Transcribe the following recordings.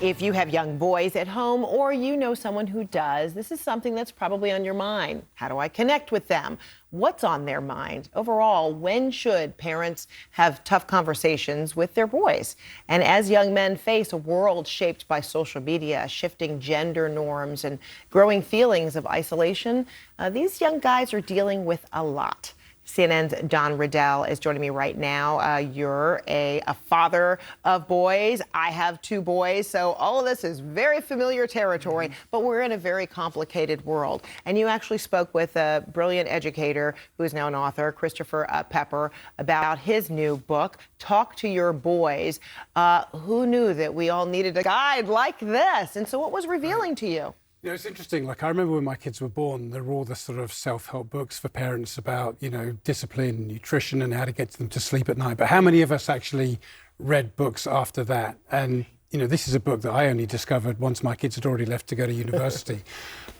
If you have young boys at home or you know someone who does, this is something that's probably on your mind. How do I connect with them? What's on their mind? Overall, when should parents have tough conversations with their boys? And as young men face a world shaped by social media, shifting gender norms, and growing feelings of isolation, these young guys are dealing with a lot. CNN's Don Riddell is joining me right now. You're a father of boys. I have two boys, so all of this is very familiar territory, but we're in a very complicated world. And you actually spoke with a brilliant educator who is now an author, Christopher Pepper, about his new book, Talk to Your Boys. Who knew that we all needed a guide like this? And so what was revealing to you? You know, it's interesting. Like, I remember when my kids were born, there were all the sort of self-help books for parents about, you know, discipline, nutrition, and how to get them to sleep at night. But how many of us actually read books after that? And, you know, this is a book that I only discovered once my kids had already left to go to university.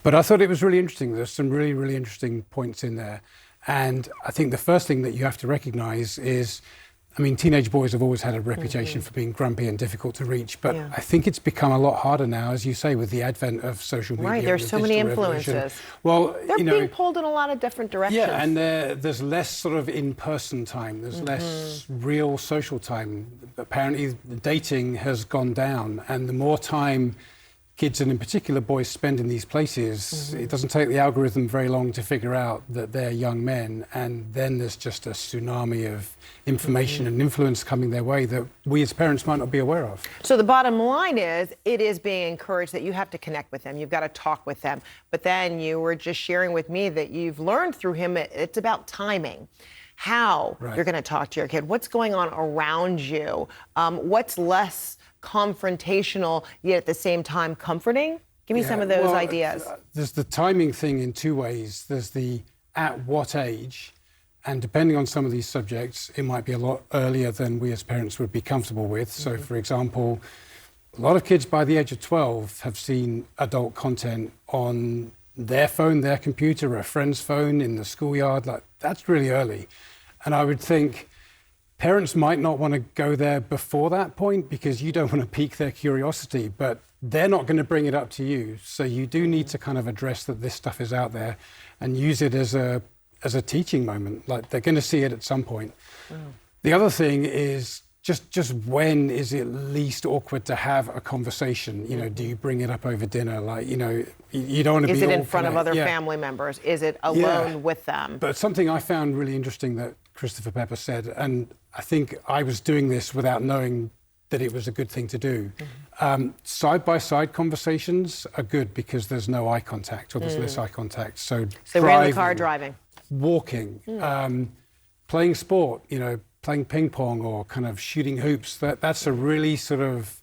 But I thought it was really interesting. There's some really, really interesting points in there. And I think the first thing that you have to recognize is, I mean, teenage boys have always had a reputation for being grumpy and difficult to reach, but I think it's become a lot harder now, as you say, with the advent of social media. Right, there's so many influences. Well, they're being pulled in a lot of different directions. Yeah, and there's less sort of in-person time. There's less real social time. Apparently, dating has gone down, and the more time kids, and in particular boys, spend in these places, it doesn't take the algorithm very long to figure out that they're young men, and then there's just a tsunami of information and influence coming their way that we as parents might not be aware of. So the bottom line is, it is being encouraged that you have to connect with them, you've got to talk with them. But then you were just sharing with me that you've learned through him, it's about timing. How you're going to talk to your kid, what's going on around you, what's less confrontational, yet at the same time comforting? Give me some of those ideas. There's the timing thing in two ways. There's the at what age, and depending on some of these subjects, it might be a lot earlier than we as parents would be comfortable with. So, for example, a lot of kids by the age of 12 have seen adult content on their phone, their computer, a friend's phone, in the schoolyard. Like, that's really early. And I would think parents might not want to go there before that point because you don't want to pique their curiosity, but they're not going to bring it up to you. So you do need to kind of address that this stuff is out there and use it as a teaching moment. Like, they're going to see it at some point. The other thing is just when is it least awkward to have a conversation? You know, do you bring it up over dinner? Like, you know, you don't want to be... Is it in front of other family members? Is it alone with them? But something I found really interesting that Christopher Pepper said, and I think I was doing this without knowing that it was a good thing to do. Side-by-side conversations are good because there's no eye contact, or there's less eye contact. So we're in the car driving. Walking, playing sport, you know, playing ping pong or kind of shooting hoops. That's a really sort of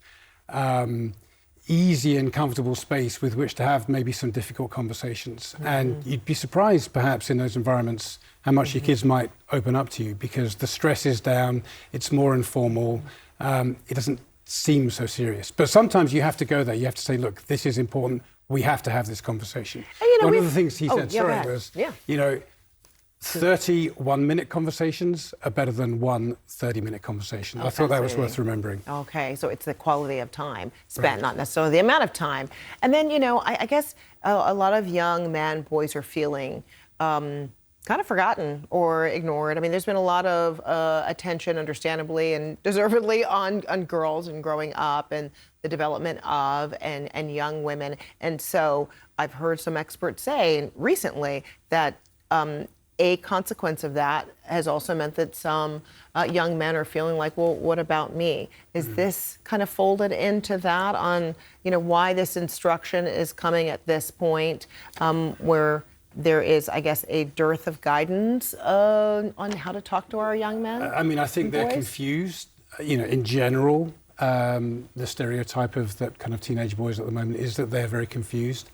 easy and comfortable space with which to have maybe some difficult conversations. And you'd be surprised perhaps in those environments how much your kids might open up to you, because the stress is down, it's more informal, it doesn't seem so serious. But sometimes you have to go there, you have to say, look, this is important, we have to have this conversation. And, you know, one of the things he said, was, you know, 30 one-minute conversations are better than one 30-minute conversation. I thought that was worth remembering. Okay, so it's the quality of time spent, not necessarily the amount of time. And then, you know, I guess a lot of young men, boys are feeling kind of forgotten or ignored. I mean, there's been a lot of attention, understandably and deservedly, on girls and growing up and the development of and young women. And so I've heard some experts say recently that a consequence of that has also meant that some young men are feeling like, well, what about me? Is this kind of folded into that, on, you know, why this instruction is coming at this point where there is, I guess, a dearth of guidance on how to talk to our young men? I mean, I think they're confused. You know, in general, the stereotype of that kind of teenage boys at the moment is that they're very confused.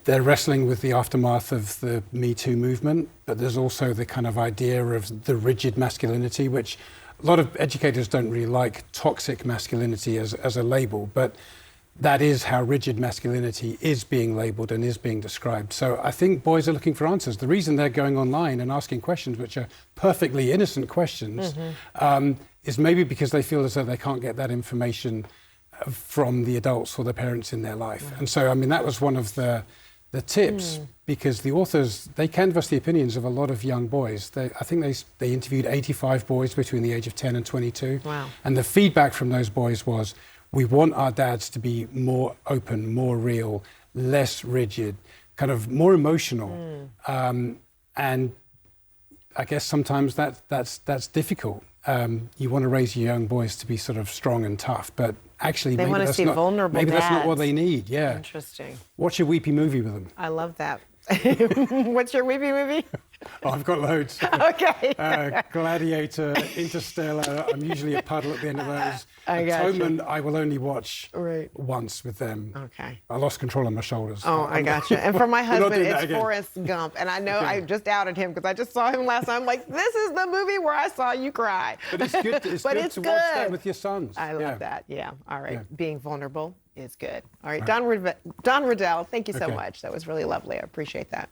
They're wrestling with the aftermath of the Me Too movement, but there's also the kind of idea of the rigid masculinity, which a lot of educators don't really like toxic masculinity as a label, but that is how rigid masculinity is being labelled and is being described. So I think boys are looking for answers. The reason they're going online and asking questions, which are perfectly innocent questions, is maybe because they feel as though they can't get that information from the adults or the parents in their life. And so, I mean, that was one of the tips, because the authors, they canvassed the opinions of a lot of young boys. I think they interviewed 85 boys between the age of 10 and 22. Wow. And the feedback from those boys was, we want our dads to be more open, more real, less rigid, kind of more emotional. And I guess sometimes that's difficult. You want to raise your young boys to be sort of strong and tough, but actually They want to see vulnerable maybe that's not what dads. they need. Yeah. Interesting. Watch a weepy movie with them. I love that. What's your weepy movie? Oh, I've got loads. Okay. Gladiator, Interstellar. I'm usually a puddle at the end of those. I got you. Atonement, I will only watch Right. once with them. Okay. I lost control of my shoulders. Oh, I got you. And for my We're not husband, doing that it's again. Forrest Gump. And I know I just outed him because I just saw him last night. I'm like, this is the movie where I saw you cry. But it's good, But to it's watch that good. with your sons. I love Yeah. that. Yeah. All right. Yeah. Being vulnerable is good. All right. Don Riddell, thank you so Okay. much. That was really lovely. I appreciate that.